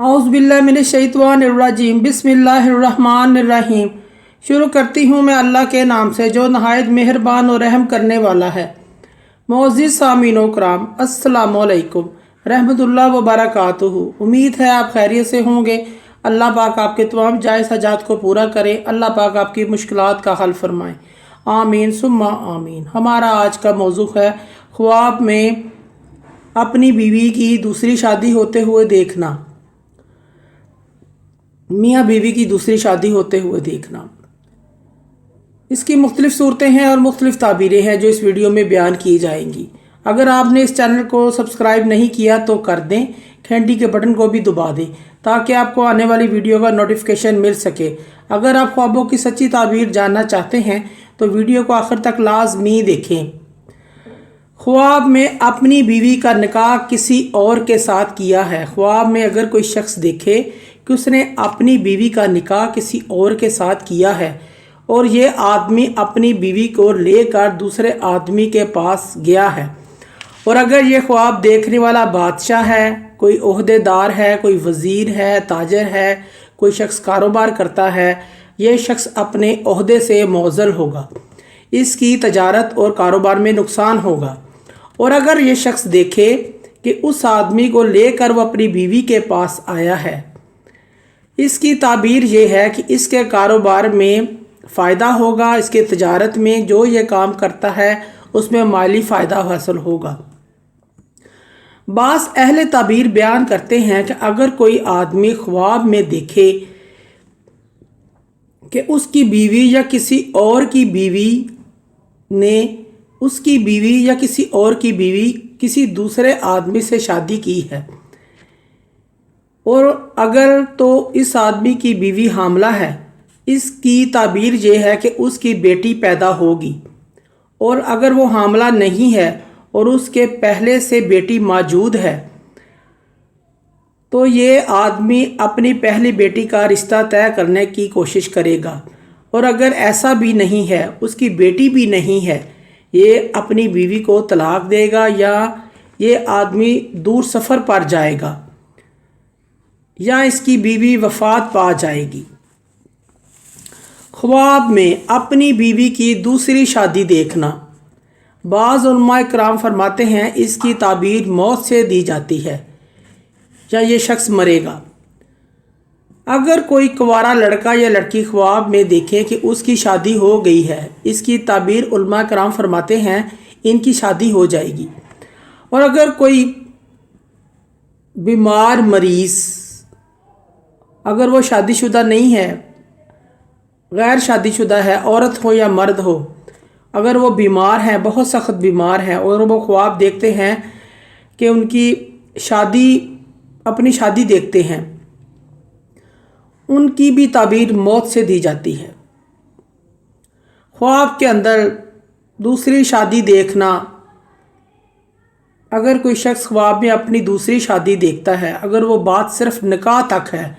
औज़ुबिल्लाहि मिनश्शैतानिर्रजीम बिस्मिल्लाहिर्रहमानिर्रहीम। शुरू करती हूँ मैं अल्लाह के नाम से जो नहायत मेहरबान और रहम करने वाला है। मोअज़्ज़िज़ सामीनो कराम, अस्सलामु अलैकुम रहमतुल्लाहि व बरकातुहू। उम्मीद है आप खैरियत से होंगे। अल्लाह पाक आपके तमाम जायज़ हजात को पूरा करे। अल्लाह पाक आपकी मुश्किलात का हल फरमाए। आमीन सुम्मा आमीन। हमारा आज का मौजू है ख्वाब में अपनी बीवी की दूसरी शादी होते हुए देखना। मियाँ बीवी की दूसरी शादी होते हुए देखना। इसकी मुख्तलिफ सूरतें हैं और मुख्तलिफ ताबीरें हैं जो इस वीडियो में बयान की जाएंगी। अगर आपने इस चैनल को सब्सक्राइब नहीं किया तो कर दें, घंटी के बटन को भी दबा दें ताकि आपको आने वाली वीडियो का नोटिफिकेशन मिल सके। अगर आप ख्वाबों की सच्ची ताबीर जानना चाहते हैं तो वीडियो को आखिर तक लाजमी देखें। ख्वाब में अपनी बीवी का निकाह किसी और के साथ किया है। ख्वाब में अगर कोई शख्स देखे कि उसने अपनी बीवी का निकाह किसी और के साथ किया है और ये आदमी अपनी बीवी को लेकर दूसरे आदमी के पास गया है, और अगर ये ख्वाब देखने वाला बादशाह है, कोई ओहदेदार है, कोई वज़ीर है, ताजर है, कोई शख्स कारोबार करता है, ये शख्स अपने ओहदे से मुअज़्ज़ल होगा, इसकी तजारत और कारोबार में नुकसान होगा। और अगर ये शख्स देखे कि उस आदमी को लेकर वो अपनी बीवी के पास आया है, इसकी ताबीर ये है कि इसके कारोबार में फ़ायदा होगा, इसके तजारत में जो ये काम करता है उसमें माली फ़ायदा हासिल होगा। बास अहले ताबीर बयान करते हैं कि अगर कोई आदमी ख्वाब में देखे कि उसकी बीवी या किसी और की बीवी ने उसकी बीवी या किसी और की बीवी किसी दूसरे आदमी से शादी की है, और अगर तो इस आदमी की बीवी हामला है, इसकी ताबीर ये है कि उसकी बेटी पैदा होगी। और अगर वो हामला नहीं है और उसके पहले से बेटी मौजूद है तो ये आदमी अपनी पहली बेटी का रिश्ता तय करने की कोशिश करेगा। और अगर ऐसा भी नहीं है, उसकी बेटी भी नहीं है, ये अपनी बीवी को तलाक देगा या ये आदमी दूर सफ़र पर जाएगा या इसकी बीवी वफ़ात पा जाएगी। ख्वाब में अपनी बीवी की दूसरी शादी देखना। बाज़ उलमाए कराम फरमाते हैं इसकी ताबीर मौत से दी जाती है या ये शख्स मरेगा। अगर कोई कुंवारा लड़का या लड़की ख्वाब में देखे कि उसकी शादी हो गई है, इसकी ताबीर उलमाए कराम फरमाते हैं इनकी शादी हो जाएगी। और अगर कोई बीमार मरीज़, अगर वो शादीशुदा नहीं है, गैर शादीशुदा है, औरत हो या मर्द हो, अगर वो बीमार हैं, बहुत सख्त बीमार हैं, और वो ख्वाब देखते हैं कि उनकी शादी, अपनी शादी देखते हैं, उनकी भी ताबीर मौत से दी जाती है। ख्वाब के अंदर दूसरी शादी देखना। अगर कोई शख्स ख्वाब में अपनी दूसरी शादी देखता है, अगर वो बात सिर्फ निकाह तक है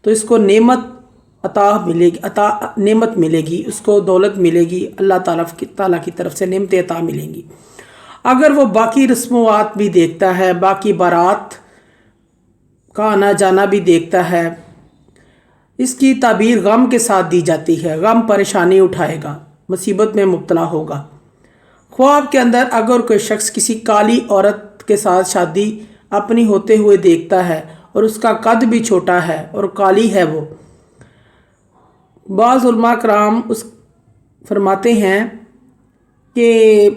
तो इसको नेमत मिलेगी, उसको दौलत मिलेगी, अल्लाह ताला की तरफ से नेमत अता मिलेंगी। अगर वो बाकी रस्मों भी देखता है, बाकी बारात का आना जाना भी देखता है, इसकी ताबीर गम के साथ दी जाती है। गम परेशानी उठाएगा, मुसीबत में मुब्तला होगा। ख्वाब के अंदर अगर कोई शख्स किसी काली औरत के साथ शादी अपनी होते हुए देखता है और उसका कद भी छोटा है और काली है वो, बाज़ उलमा कराम उस फरमाते हैं कि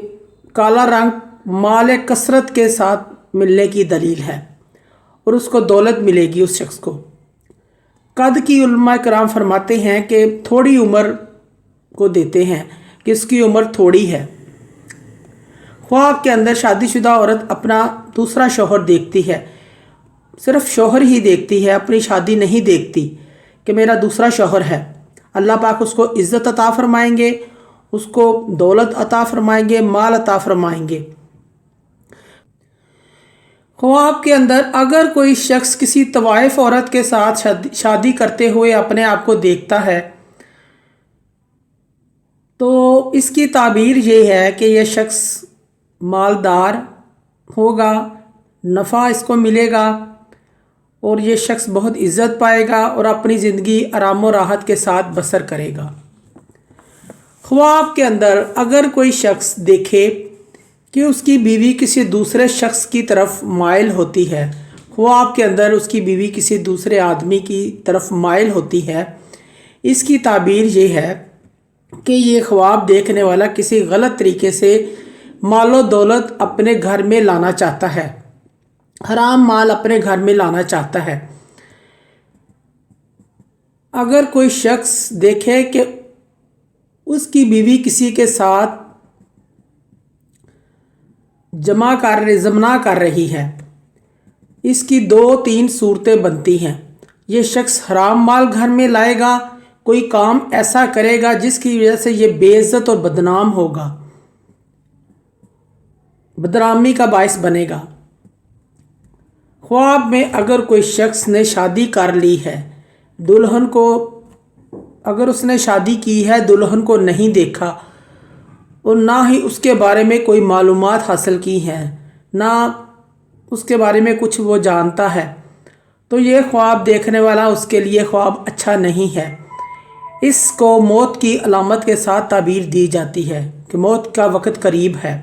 काला रंग माल कसरत के साथ मिलने की दलील है और उसको दौलत मिलेगी उस शख्स को। कद की उलमा कराम फरमाते हैं कि थोड़ी उम्र को देते हैं कि इसकी उम्र थोड़ी है। ख्वाब के अंदर शादीशुदा औरत अपना दूसरा शौहर देखती है, सिर्फ शौहर ही देखती है, अपनी शादी नहीं देखती कि मेरा दूसरा शौहर है। अल्लाह पाक उसको इज़्ज़त अता फरमाएंगे, उसको दौलत अता फरमाएंगे, माल अता फरमाएंगे। ख्वाब के अंदर अगर कोई शख्स किसी तवाइफ औरत के साथ शादी करते हुए अपने आप को देखता है तो इसकी ताबीर ये है कि यह शख्स मालदार होगा, नफ़ा इसको मिलेगा اور یہ شخص بہت عزت پائے گا اور اپنی زندگی آرام و راحت کے ساتھ بسر کرے گا۔ خواب کے اندر اگر کوئی شخص دیکھے کہ اس کی بیوی کسی دوسرے شخص کی طرف مائل ہوتی ہے، خواب کے اندر اس کی بیوی کسی دوسرے آدمی کی طرف مائل ہوتی ہے، اس کی تعبیر یہ ہے کہ یہ خواب دیکھنے والا کسی غلط طریقے سے مال و دولت اپنے گھر میں لانا چاہتا ہے، حرام مال اپنے گھر میں لانا چاہتا ہے۔ اگر کوئی شخص دیکھے کہ اس کی بیوی کسی کے ساتھ زنا کر رہی ہے، اس کی 2-3 صورتیں بنتی ہیں۔ یہ شخص حرام مال گھر میں لائے گا، کوئی کام ایسا کرے گا جس کی وجہ سے یہ بے عزت اور بدنام ہوگا، بدنامی کا باعث بنے گا۔ خواب میں اگر کوئی شخص نے شادی کر لی ہے، اگر اس نے شادی کی ہے، دلہن کو نہیں دیکھا اور نہ ہی اس کے بارے میں کوئی معلومات حاصل کی ہیں، نہ اس کے بارے میں کچھ وہ جانتا ہے، تو یہ خواب دیکھنے والا اس کے لیے خواب اچھا نہیں ہے۔ اس کو موت کی علامت کے ساتھ تعبیر دی جاتی ہے کہ موت کا وقت قریب ہے۔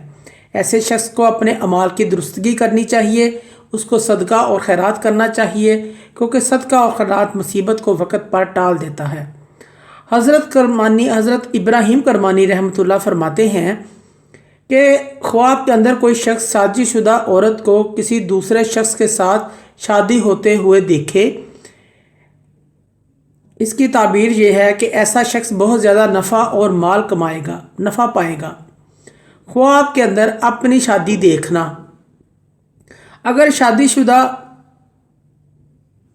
ایسے شخص کو اپنے اعمال کی درستگی کرنی چاہیے، اس کو صدقہ اور خیرات کرنا چاہیے، کیونکہ صدقہ اور خیرات مصیبت کو وقت پر ٹال دیتا ہے۔ حضرت ابراہیم کرمانی رحمۃ اللہ فرماتے ہیں کہ خواب کے اندر کوئی شخص شادی شدہ عورت کو کسی دوسرے شخص کے ساتھ شادی ہوتے ہوئے دیکھے، اس کی تعبیر یہ ہے کہ ایسا شخص بہت زیادہ نفع پائے گا۔ خواب کے اندر اپنی شادی دیکھنا، اگر شادی شدہ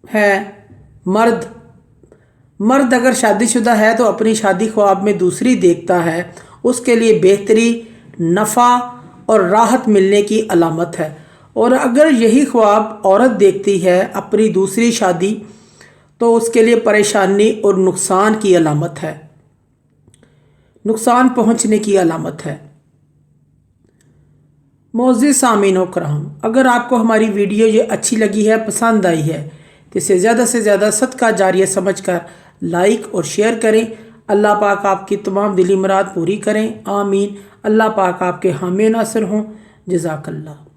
ہے مرد اگر شادی شدہ ہے تو اپنی شادی خواب میں دوسری دیکھتا ہے، اس کے لیے بہتری، نفع اور راحت ملنے کی علامت ہے۔ اور اگر یہی خواب عورت دیکھتی ہے اپنی دوسری شادی، تو اس کے لیے پریشانی اور نقصان کی علامت ہے، نقصان پہنچنے کی علامت ہے۔ معزز سامعین و کرام، اگر آپ کو ہماری ویڈیو یہ اچھی لگی ہے، پسند آئی ہے، تو اسے زیادہ سے زیادہ صدقہ جاریہ سمجھ کر لائک اور شیئر کریں۔ اللہ پاک آپ کی تمام دلی مراد پوری کریں، آمین۔ اللہ پاک آپ کے حامی ناصر ہوں۔ جزاک اللہ۔